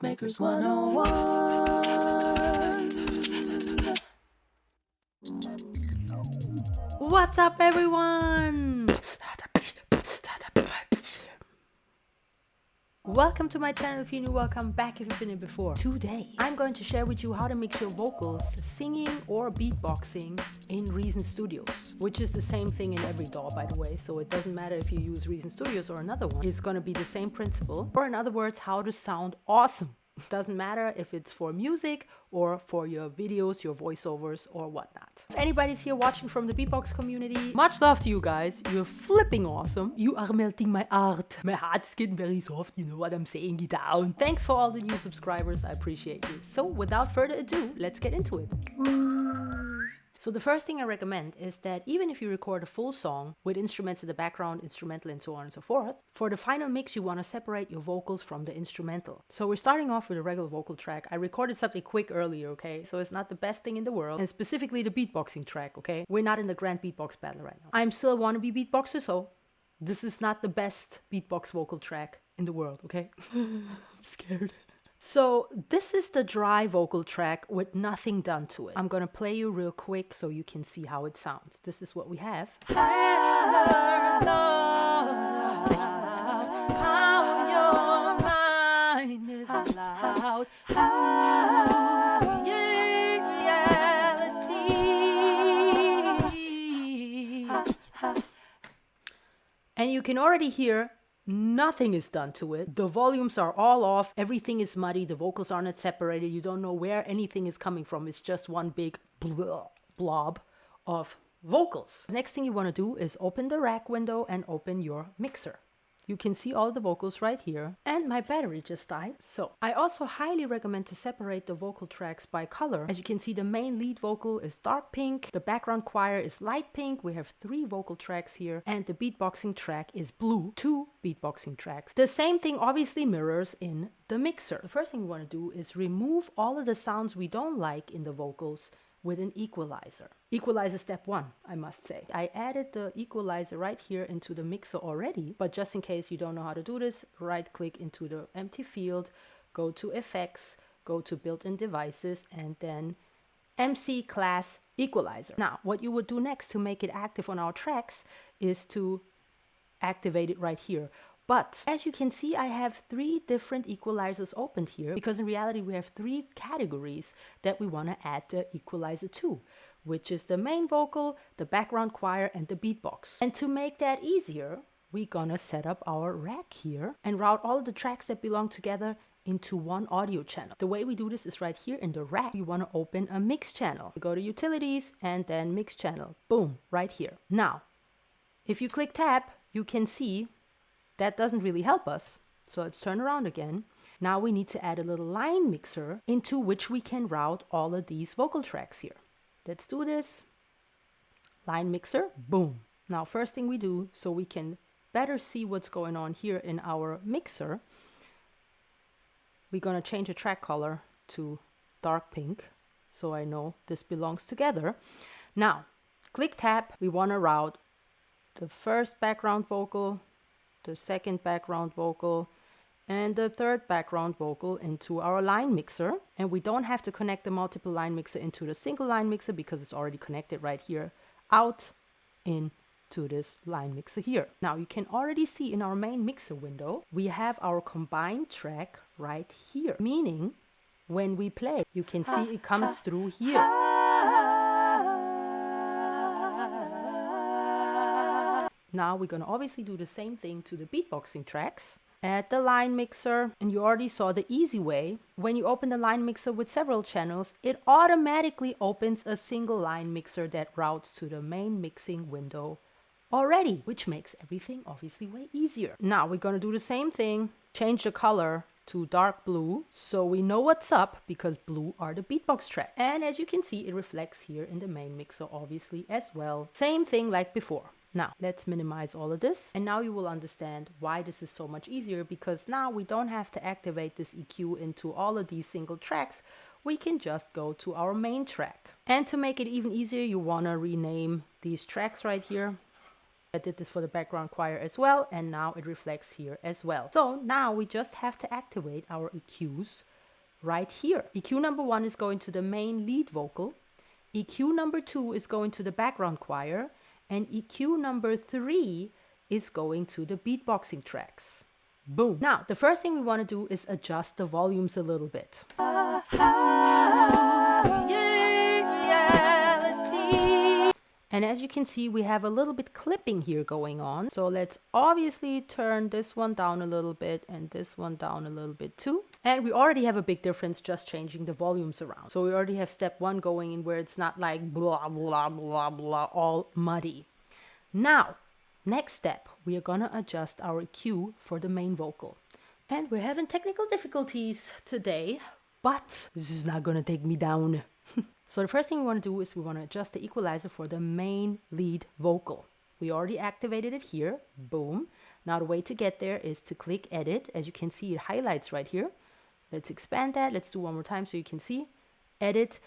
Beatmakers 101. What's up, everyone? Welcome to my channel. If you're new, welcome back if you've been here before. Today, I'm going to share with you how to mix your vocals singing or beatboxing in Reason Studios, which is the same thing in every DAW, by the way, so it doesn't matter if you use Reason Studios or another one. It's going to be the same principle, or in other words, how to sound awesome. Doesn't matter if it's for music or for your videos, your voiceovers or whatnot. If anybody's here watching from the beatbox community, much love to you guys. You're flipping awesome. You are melting my heart. My heart is getting very soft, you know what I'm saying, get down. Thanks for all the new subscribers, I appreciate you. So without further ado, let's get into it. So the first thing I recommend is that even if you record a full song with instruments in the background, instrumental and so on and so forth, for the final mix you want to separate your vocals from the instrumental. So we're starting off with a regular vocal track. I recorded something quick earlier, okay? So it's not the best thing in the world, and specifically the beatboxing track, okay? We're not in the grand beatbox battle right now. I'm still a wannabe beatboxer, so this is not the best beatbox vocal track in the world, okay? I'm scared. So this is the dry vocal track with nothing done to it. I'm gonna play you real quick so you can see how it sounds. This is what we have. And you can already hear nothing is done to it. The volumes are all off. Everything is muddy. The vocals are not separated. You don't know where anything is coming from. It's just one big blob of vocals. The next thing you want to do is open the rack window and open your mixer. You can see all the vocals right here. And my battery just died. So I also highly recommend to separate the vocal tracks by color. As you can see, the main lead vocal is dark pink. The background choir is light pink. We have 3 vocal tracks here. And the beatboxing track is blue. 2 beatboxing tracks. The same thing obviously mirrors in the mixer. The first thing we want to do is remove all of the sounds we don't like in the vocals with an equalizer. Equalizer step 1, I must say. I added the equalizer right here into the mixer already, but just in case you don't know how to do this, right click into the empty field, go to effects, go to built-in devices, and then MC class equalizer. Now, what you would do next to make it active on our tracks is to activate it right here. But as you can see, I have 3 different equalizers opened here because in reality we have 3 categories that we want to add the equalizer to, which is the main vocal, the background choir, and the beatbox. And to make that easier, we're gonna set up our rack here and route all of the tracks that belong together into one audio channel. The way we do this is right here in the rack. You want to open a mix channel. You go to utilities and then mix channel. Boom, right here. Now, if you click tab, you can see that doesn't really help us. So let's turn around again. Now we need to add a little line mixer into which we can route all of these vocal tracks here. Let's do this. Line mixer, boom. Now first thing we do, so we can better see what's going on here in our mixer, we're gonna change the track color to dark pink so I know this belongs together. Now, click tab, we wanna route the first background vocal, the second background vocal, and the third background vocal into our line mixer. And we don't have to connect the multiple line mixer into the single line mixer because it's already connected right here out into this line mixer here. Now you can already see in our main mixer window, we have our combined track right here, meaning when we play, you can see it comes through here. Now we're gonna obviously do the same thing to the beatboxing tracks. Add the line mixer, and you already saw the easy way. When you open the line mixer with several channels, it automatically opens a single line mixer that routes to the main mixing window already, which makes everything obviously way easier. Now we're gonna do the same thing, change the color to dark blue so we know what's up because blue are the beatbox track. And as you can see, it reflects here in the main mixer obviously as well. Same thing like before. Now, let's minimize all of this. And now you will understand why this is so much easier, because now we don't have to activate this EQ into all of these single tracks. We can just go to our main track. And to make it even easier, you want to rename these tracks right here. I did this for the background choir as well, and now it reflects here as well. So now we just have to activate our EQs right here. EQ number 1 is going to the main lead vocal. EQ number 2 is going to the background choir, and EQ number 3 is going to the beatboxing tracks. Boom. Now, the first thing we want to do is adjust the volumes a little bit. And as you can see, we have a little bit clipping here going on. So let's obviously turn this one down a little bit and this one down a little bit too. And we already have a big difference just changing the volumes around. So we already have step 1 going in where it's not like blah, blah, blah, blah, all muddy. Now, next step, we are gonna adjust our EQ for the main vocal. And we're having technical difficulties today, but this is not gonna take me down. So the first thing we want to do is we want to adjust the equalizer for the main lead vocal. We already activated it here. Boom. Now the way to get there is to click edit. As you can see, it highlights right here. Let's expand that. Let's do one more time so you can see. Edit.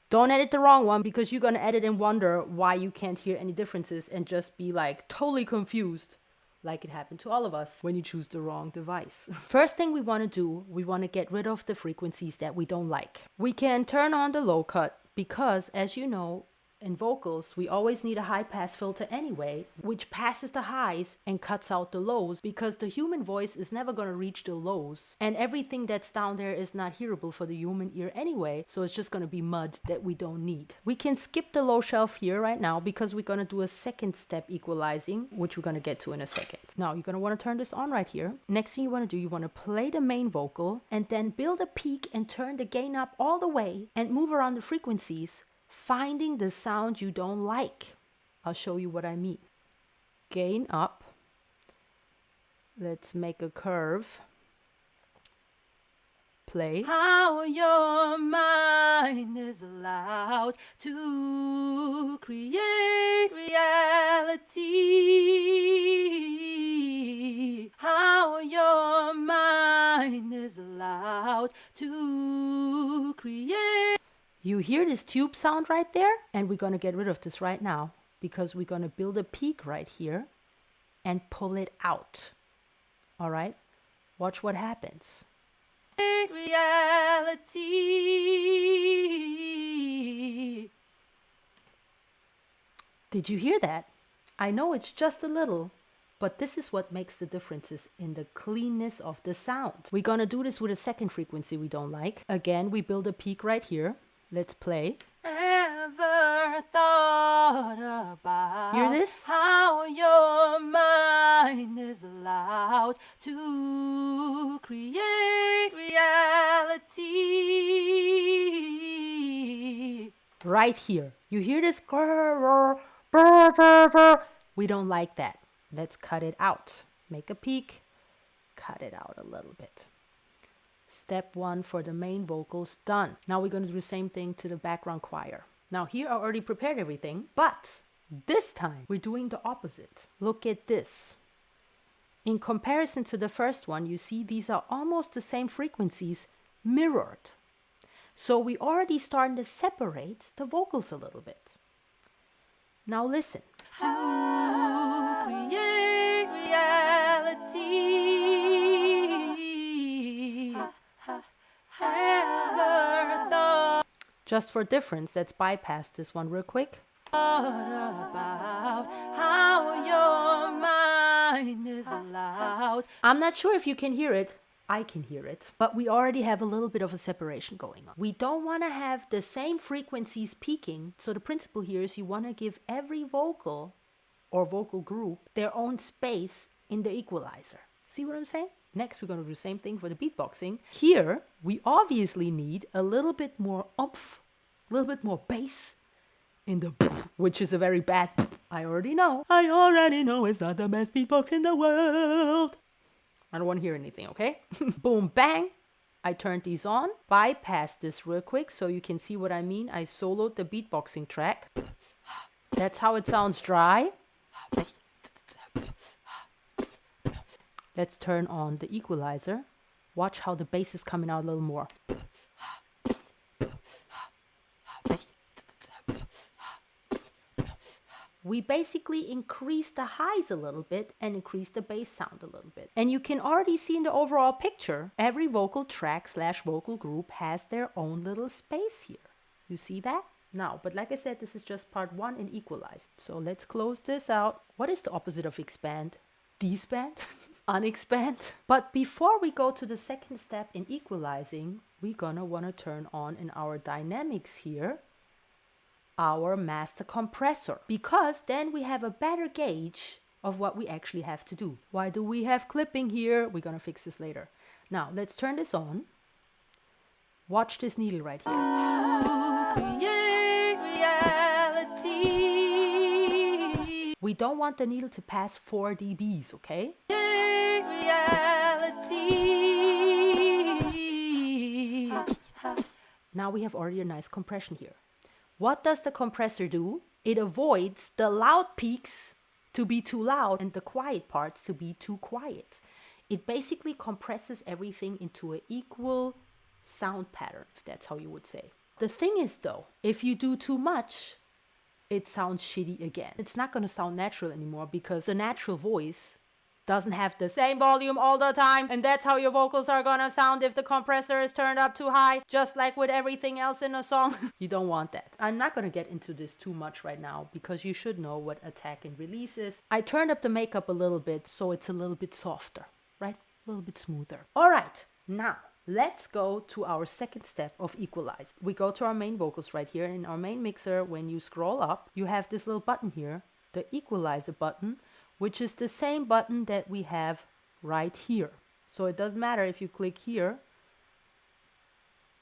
Don't edit the wrong one, because you're going to edit and wonder why you can't hear any differences and just be like totally confused, like it happened to all of us when you choose the wrong device. First thing we want to do, we want to get rid of the frequencies that we don't like. We can turn on the low cut, because as you know, in vocals, we always need a high pass filter anyway, which passes the highs and cuts out the lows, because the human voice is never going to reach the lows. And everything that's down there is not hearable for the human ear anyway. So it's just going to be mud that we don't need. We can skip the low shelf here right now, because we're going to do a second step equalizing, which we're going to get to in a second. Now you're going to want to turn this on right here. Next thing you want to do, you want to play the main vocal and then build a peak and turn the gain up all the way and move around the frequencies, finding the sound you don't like. I'll show you what I mean. Gain up. Let's make a curve. Play. How your mind is allowed to create reality. How your mind is allowed to create. You hear this tube sound right there? And we're going to get rid of this right now, because we're going to build a peak right here and pull it out. All right? Watch what happens. Reality. Did you hear that? I know it's just a little, but this is what makes the differences in the cleanness of the sound. We're going to do this with a second frequency we don't like. Again, we build a peak right here. Let's play. Ever thought about hear this? How your mind is allowed to create reality. Right here. You hear this? We don't like that. Let's cut it out. Make a peak. Cut it out a little bit. Step 1 for the main vocals done. Now we're going to do the same thing to the background choir. Now here I already prepared everything, but this time we're doing the opposite. Look at this. In comparison to the first one, you see these are almost the same frequencies mirrored. So we already starting to separate the vocals a little bit. Now listen. To create reality. Just for difference, let's bypass this one real quick. About how your mind is allowed. I'm not sure if you can hear it. I can hear it. But we already have a little bit of a separation going on. We don't want to have the same frequencies peaking. So the principle here is you want to give every vocal or vocal group their own space in the equalizer. See what I'm saying? Next, we're going to do the same thing for the beatboxing. Here, we obviously need a little bit more oomph, a little bit more bass in the which is a very bad I already know. I already know it's not the best beatbox in the world. I don't want to hear anything, okay? Boom, bang. I turned these on. Bypass this real quick so you can see what I mean. I soloed the beatboxing track. That's how it sounds dry. Let's turn on the equalizer. Watch how the bass is coming out a little more. we basically increase the highs a little bit and increase the bass sound a little bit. And you can already see in the overall picture, every vocal track / vocal group has their own little space here. You see that? Now, but like I said, this is just part 1 in equalize. So let's close this out. What is the opposite of expand? Despand? Unexpand? But before we go to the second step in equalizing, we're gonna wanna turn on in our dynamics here, our master compressor, because then we have a better gauge of what we actually have to do. Why do we have clipping here? We're gonna fix this later. Now, let's turn this on. Watch this needle right here. We don't want the needle to pass 4 dBs, okay? Now we have already a nice compression here. What does the compressor do? It avoids the loud peaks to be too loud and the quiet parts to be too quiet. It basically compresses everything into an equal sound pattern, if that's how you would say. The thing is though, if you do too much, it sounds shitty again. It's not going to sound natural anymore because the natural voice doesn't have the same volume all the time, and that's how your vocals are going to sound if the compressor is turned up too high, just like with everything else in a song. You don't want that. I'm not going to get into this too much right now because you should know what attack and release is. I turned up the makeup a little bit so it's a little bit softer, right? A little bit smoother. All right, now let's go to our second step of equalize. We go to our main vocals right here. In our main mixer, when you scroll up, you have this little button here, the equalizer button, which is the same button that we have right here. So it doesn't matter if you click here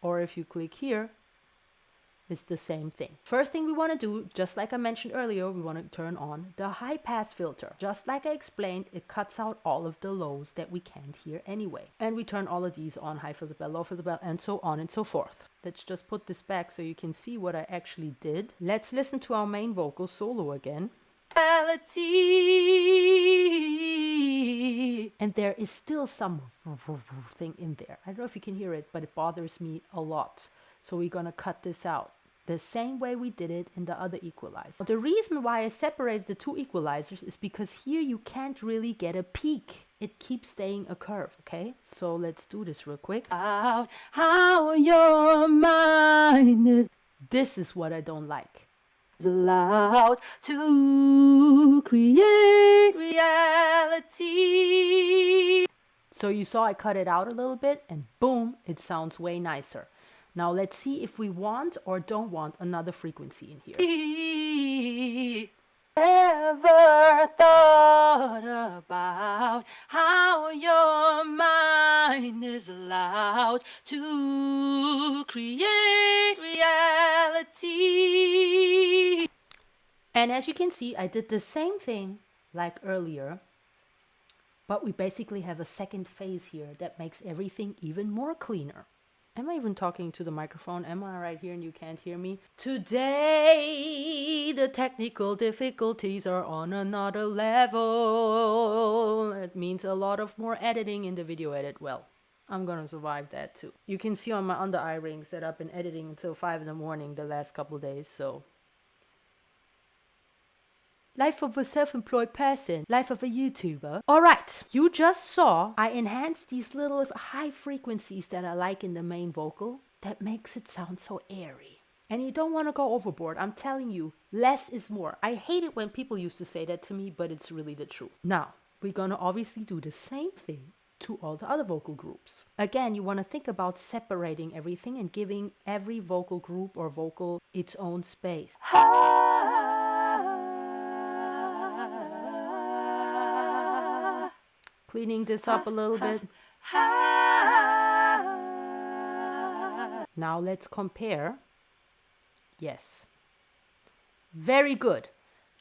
or if you click here, it's the same thing. First thing we want to do, just like I mentioned earlier, we want to turn on the high pass filter. Just like I explained, it cuts out all of the lows that we can't hear anyway. And we turn all of these on, high filter bell, low filter bell, and so on and so forth. Let's just put this back so you can see what I actually did. Let's listen to our main vocal solo again. And there is still some thing in there. I don't know if you can hear it, but it bothers me a lot. So we're gonna cut this out the same way we did it in the other equalizer. The reason why I separated the two equalizers is because here you can't really get a peak. It keeps staying a curve, okay? So let's do this real quick. Out how your mind is. This is what I don't like. Allowed to create reality. So you saw I cut it out a little bit and boom, it sounds way nicer. Now let's see if we want or don't want another frequency in here. Ever thought about how your mind is allowed to create reality? And as you can see, I did the same thing like earlier, but we basically have a second phase here that makes everything even more cleaner. Am I even talking to the microphone? Am I right here and you can't hear me? Today, the technical difficulties are on another level. It means a lot of more editing in the video edit. Well, I'm gonna survive that too. You can see on my under eye rings that I've been editing until 5 in the morning the last couple days, so. Life of a self-employed person, life of a YouTuber. All right, you just saw I enhanced these little high frequencies that I like in the main vocal that makes it sound so airy. And you don't want to go overboard. I'm telling you, less is more. I hate it when people used to say that to me, but it's really the truth. Now, we're going to obviously do the same thing to all the other vocal groups. Again, you want to think about separating everything and giving every vocal group or vocal its own space. Cleaning this up a little bit. Now let's compare. Yes. Very good.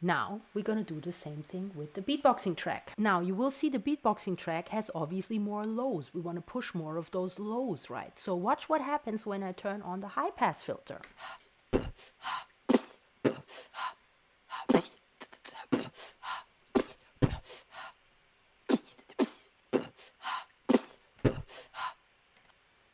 Now we're gonna do the same thing with the beatboxing track. Now you will see the beatboxing track has obviously more lows. We want to push more of those lows, right? So watch what happens when I turn on the high pass filter.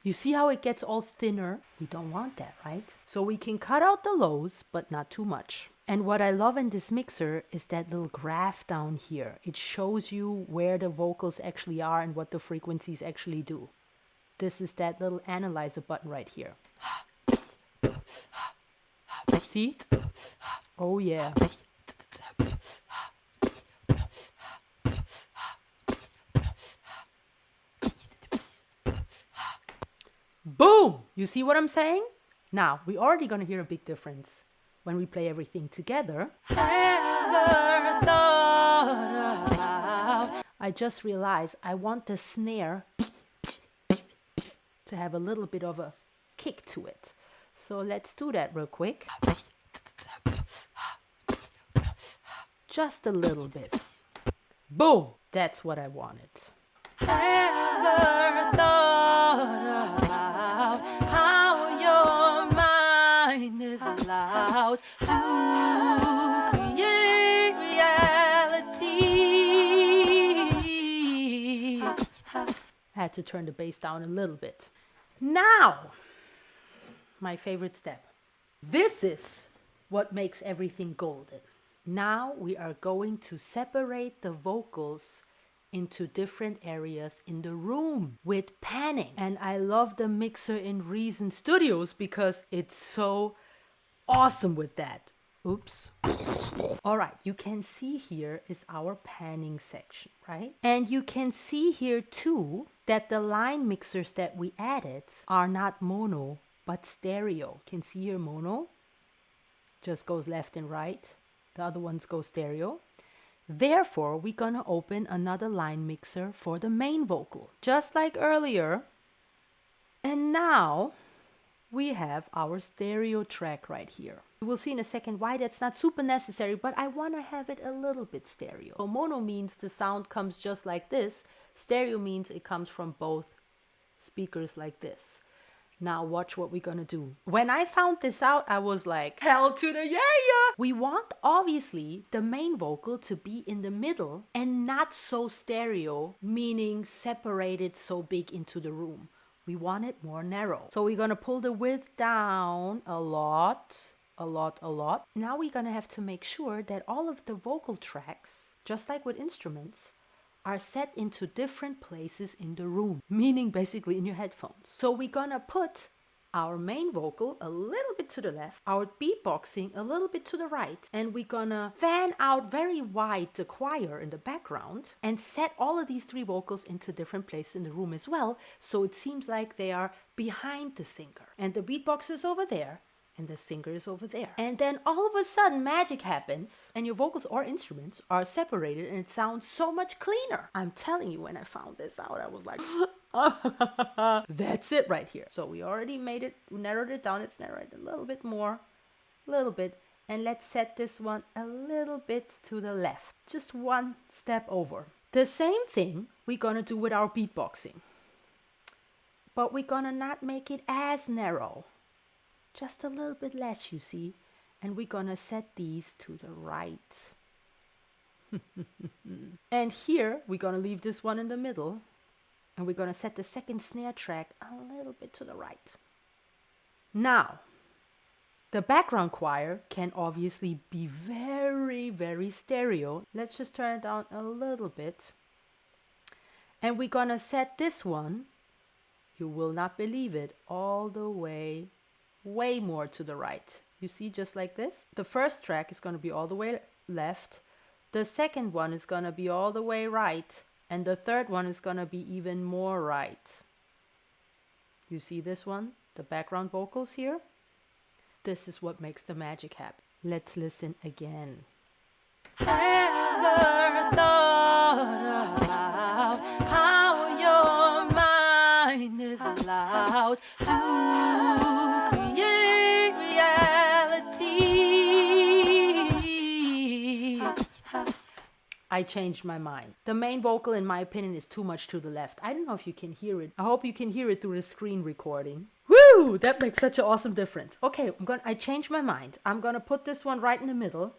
You see how it gets all thinner? We don't want that, right? So we can cut out the lows, but not too much. And what I love in this mixer is that little graph down here. It shows you where the vocals actually are and what the frequencies actually do. This is that little analyzer button right here. See? Oh yeah. Boom! You see what I'm saying? Now, we're already gonna hear a big difference when we play everything together. I just realized I want the snare to have a little bit of a kick to it. So let's do that real quick. Just a little bit. Boom! That's what I wanted. Ever thought about how your mind is allowed to create reality? Had to turn the bass down a little bit. Now, my favorite step. This is what makes everything golden. Now we are going to separate the vocals into different areas in the room with panning. And I love the mixer in Reason Studios because it's so awesome with that. Oops. All right, you can see here is our panning section, right? And you can see here too that the line mixers that we added are not mono, but stereo. You can see here mono just goes left and right. The other ones go stereo. Therefore, we're gonna open another line mixer for the main vocal, just like earlier. And now we have our stereo track right here. You will see in a second why that's not super necessary, but I wanna have it a little bit stereo. So mono means the sound comes just like this. Stereo means it comes from both speakers like this. Now watch what we're gonna do. When I found this out, I was like, hell to the yeah! We want, obviously, the main vocal to be in the middle and not so stereo, meaning separated so big into the room. We want it more narrow. So we're gonna pull the width down a lot. Now we're gonna have to make sure that all of the vocal tracks, just like with instruments, are set into different places in the room, meaning basically in your headphones. So we're gonna put our main vocal a little bit to the left, our beatboxing a little bit to the right, and we're gonna fan out very wide the choir in the background and set all of these three vocals into different places in the room as well, so it seems like they are behind the singer. And the beatbox is over there, and the singer is over there. And then all of a sudden magic happens and your vocals or instruments are separated and it sounds so much cleaner. I'm telling you, when I found this out, I was like, that's it right here. So we already made it, we narrowed it down. It's narrowed a little bit more, a little bit. And let's set this one a little bit to the left, just one step over. The same thing we're gonna do with our beatboxing, but we're gonna not make it as narrow. Just a little bit less, you see. And we're gonna set these to the right. And here, we're gonna leave this one in the middle. And we're gonna set the second snare track a little bit to the right. Now, the background choir can obviously be very, very stereo. Let's just turn it down a little bit. And we're gonna set this one, you will not believe it, all the way more to the right. You see, just like this. The first track is going to be all the way left. The second one is going to be all the way right. And the third one is going to be even more right. You see this one? The background vocals here? This is what makes the magic happen. Let's listen again. Ever thought about how your mind is allowed to create reality? I changed my mind. The main vocal, in my opinion, is too much to the left. I don't know if you can hear it. I hope you can hear it through the screen recording. Woo! That makes such an awesome difference. Okay, I changed my mind. I'm gonna put this one right in the middle,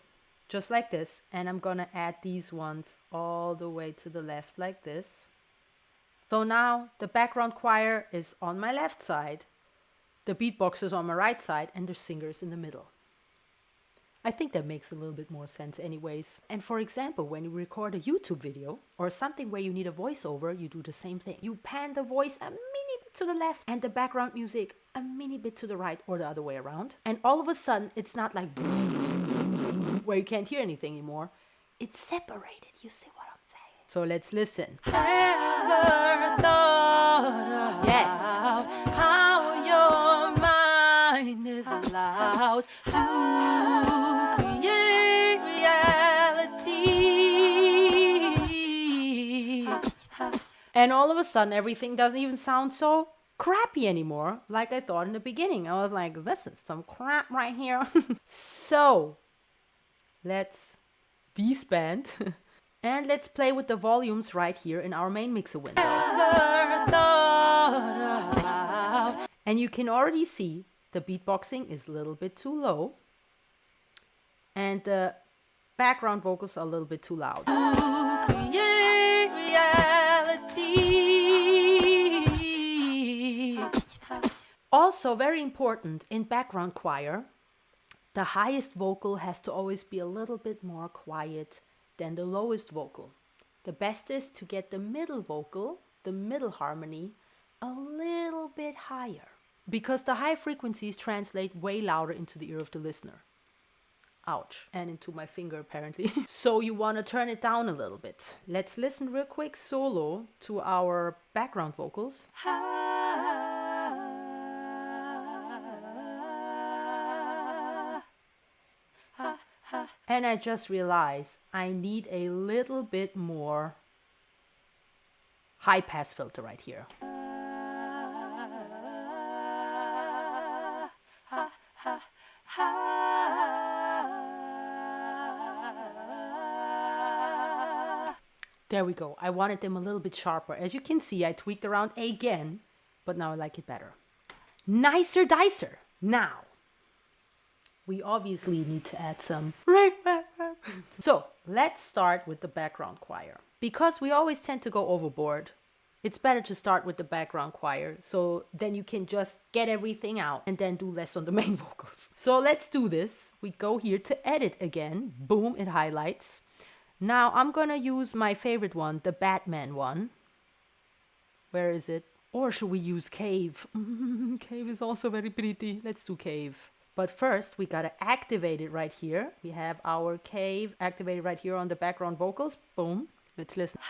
just like this, and I'm gonna add these ones all the way to the left like this. So now the background choir is on my left side, the beatbox is on my right side, and the singer is in the middle. I think that makes a little bit more sense anyways. And for example, when you record a YouTube video or something where you need a voiceover, you do the same thing. You pan the voice a mini bit to the left and the background music a mini bit to the right, or the other way around. And all of a sudden, it's not like where you can't hear anything anymore. It's separated. You see what I'm saying? So let's listen. Ever thought about Yes. how your mind is allowed to create reality? And all of a sudden, everything doesn't even sound so crappy anymore, like I thought in the beginning. I was like, this is some crap right here. So, let's disband and let's play with the volumes right here in our main mixer window. Ever thought about And you can already see the beatboxing is a little bit too low and the background vocals are a little bit too loud. create reality? Also, very important in background choir, the highest vocal has to always be a little bit more quiet than the lowest vocal. The best is to get the middle vocal, the middle harmony, a little bit higher, because the high frequencies translate way louder into the ear of the listener. Ouch. And into my finger apparently. So you want to turn it down a little bit. Let's listen real quick solo to our background vocals. And I just realized I need a little bit more high pass filter right here. There we go. I wanted them a little bit sharper. As you can see, I tweaked around again, but now I like it better. Nicer dicer. Now, we obviously need to add some reverb. So let's start with the background choir. Because we always tend to go overboard, it's better to start with the background choir, so then you can just get everything out and then do less on the main vocals. So let's do this. We go here to edit again. Boom, it highlights. Now I'm gonna use my favorite one, the Batman one. Where is it? Or should we use Cave? Cave is also very pretty. Let's do Cave. But first, we gotta activate it right here. We have our Cave activated right here on the background vocals. Boom. Let's listen.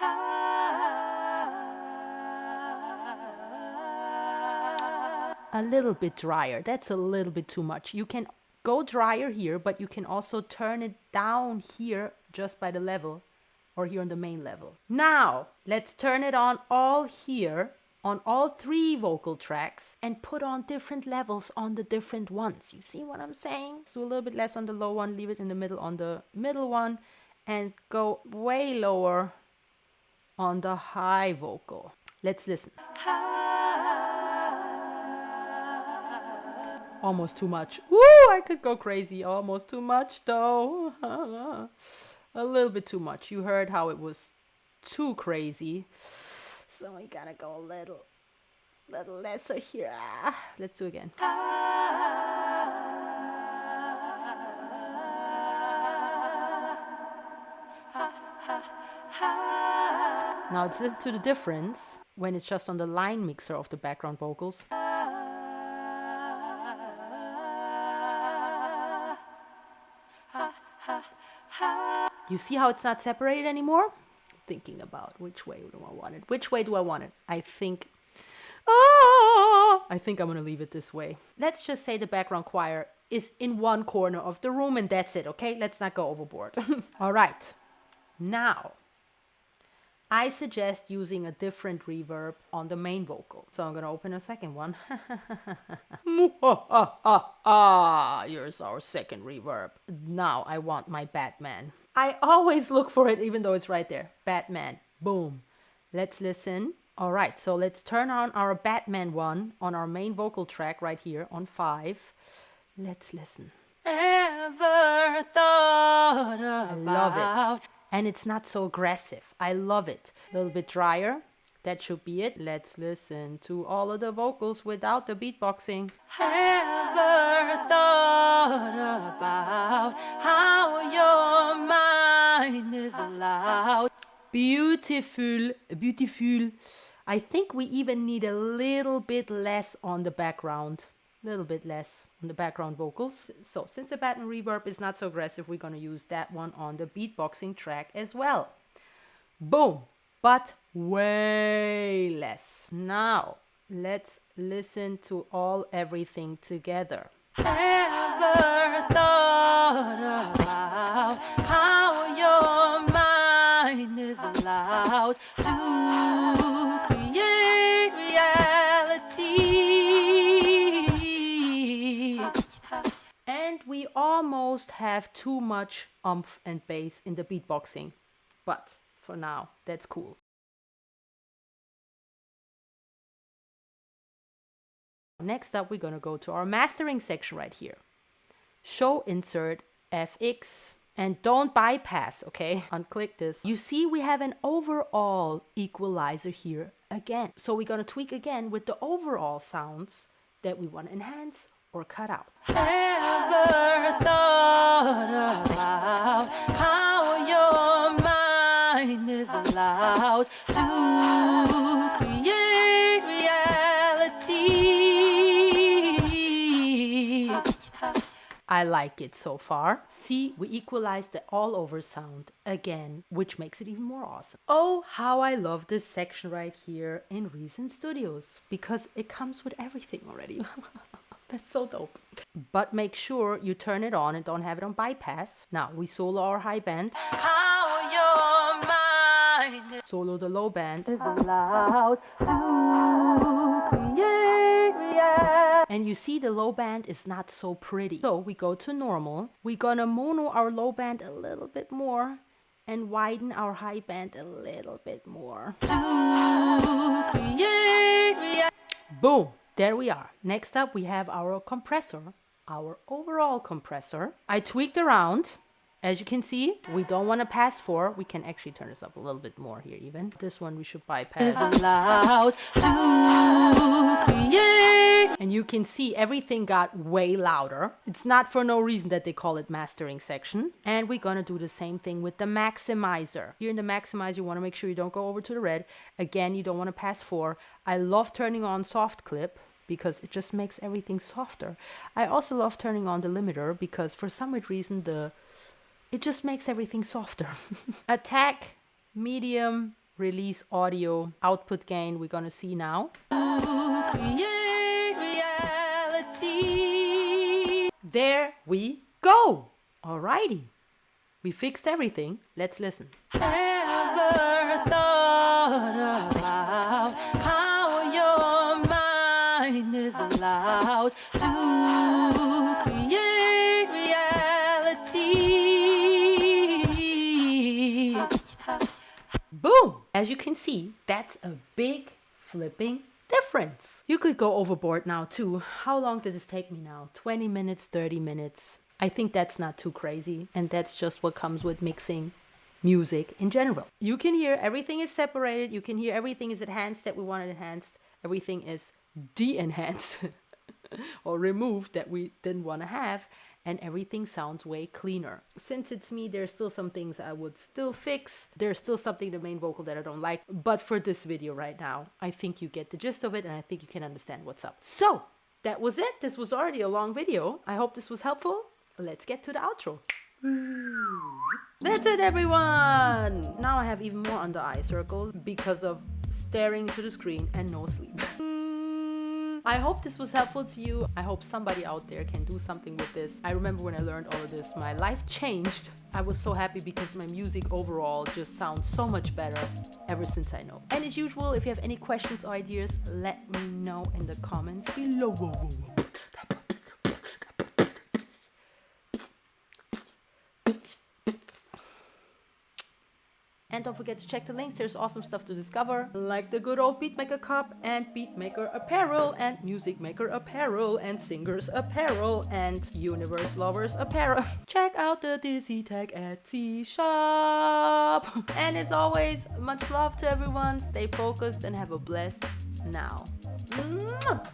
A little bit drier. That's a little bit too much. You can go drier here, but you can also turn it down here just by the level, or here on the main level. Now, let's turn it on all here, on all 3 vocal tracks, and put on different levels on the different ones. You see what I'm saying? So a little bit less on the low one, leave it in the middle on the middle one, and go way lower on the high vocal. Let's listen. Almost too much. Woo, I could go crazy. Almost too much though. A little bit too much. You heard how it was too crazy. So we gotta go a little lesser here. Let's do it again. Now let's listen to the difference when it's just on the line mixer of the background vocals. You see how it's not separated anymore? Thinking about which way do I want it? Which way do I want it? I think I'm gonna leave it this way. Let's just say the background choir is in one corner of the room and that's it, okay? Let's not go overboard. All right. Now, I suggest using a different reverb on the main vocal. So I'm gonna open a second one. Here's our second reverb. Now I want my Batman. I always look for it even though it's right there. Batman. Boom. Let's listen. All right, so let's turn on our Batman one on our main vocal track right here on 5. Let's listen. Ever thought about? I love it. And it's not so aggressive. I love it. A little bit drier. that should be it. Let's listen to all of the vocals without the beatboxing. Ever thought about how your mind is loud? Beautiful, beautiful. I think we even need a little bit less on the background. A little bit less on the background vocals. So since the pattern reverb is not so aggressive, we're going to use that one on the beatboxing track as well. Boom. But way less. Now, let's listen to everything together. Ever thought about how your mind is allowed to create reality? And we almost have too much oomph and bass in the beatboxing. But for now, that's cool. Next up, we're going to go to our mastering section right here. Show insert FX. And don't bypass, okay? Unclick this. You see we have an overall equalizer here again. So we're going to tweak again with the overall sounds that we want to enhance or cut out. Ever thought about how your mind is allowed to create reality? I like it so far. See, we equalized the all over sound again, which makes it even more awesome. Oh, how I love this section right here in Reason Studios, because it comes with everything already. That's so dope. But make sure you turn it on and don't have it on bypass. Now we solo our high band. How your mind Solo the low band. is allowed to create reality. And you see the low band is not so pretty. So we go to normal. We're gonna mono our low band a little bit more and widen our high band a little bit more. To create reality. Boom, there we are. Next up we have our compressor, our overall compressor. I tweaked around. As you can see, we don't want to pass 4. We can actually turn this up a little bit more here even. This one we should bypass. Is allowed to create. And you can see everything got way louder. It's not for no reason that they call it mastering section. And we're going to do the same thing with the maximizer. Here in the maximizer, you want to make sure you don't go over to the red. Again, you don't want to pass 4. I love turning on soft clip because it just makes everything softer. I also love turning on the limiter because for some weird reason it just makes everything softer. Attack, medium, release audio, output gain, we're gonna see now. To create reality. There we go. Alrighty. We fixed everything. Let's listen. Ever thought about how your mind is allowed to create reality? Boom! As you can see, that's a big flipping difference. You could go overboard now too. How long did this take me now? 20 minutes, 30 minutes. I think that's not too crazy. And that's just what comes with mixing music in general. You can hear everything is separated. You can hear everything is enhanced that we wanted enhanced. Everything is de-enhanced or removed that we didn't want to have. And everything sounds way cleaner. Since it's me, there's still some things I would still fix. There's still something, the main vocal, that I don't like. But for this video right now, I think you get the gist of it and I think you can understand what's up. So, that was it. This was already a long video. I hope this was helpful. Let's get to the outro. That's it, everyone! Now I have even more under eye circles because of staring into the screen and no sleep. I hope this was helpful to you. I hope somebody out there can do something with this. I remember when I learned all of this, my life changed. I was so happy because my music overall just sounds so much better ever since I know. And as usual, if you have any questions or ideas, let me know in the comments below. And don't forget to check the links, there's awesome stuff to discover, like the good old Beatmaker Cup and Beatmaker Apparel and Music Maker Apparel and Singers Apparel and Universe Lovers Apparel. Check out the DsiTECH Etsy shop. And as always, much love to everyone, stay focused and have a blessed now. Mwah!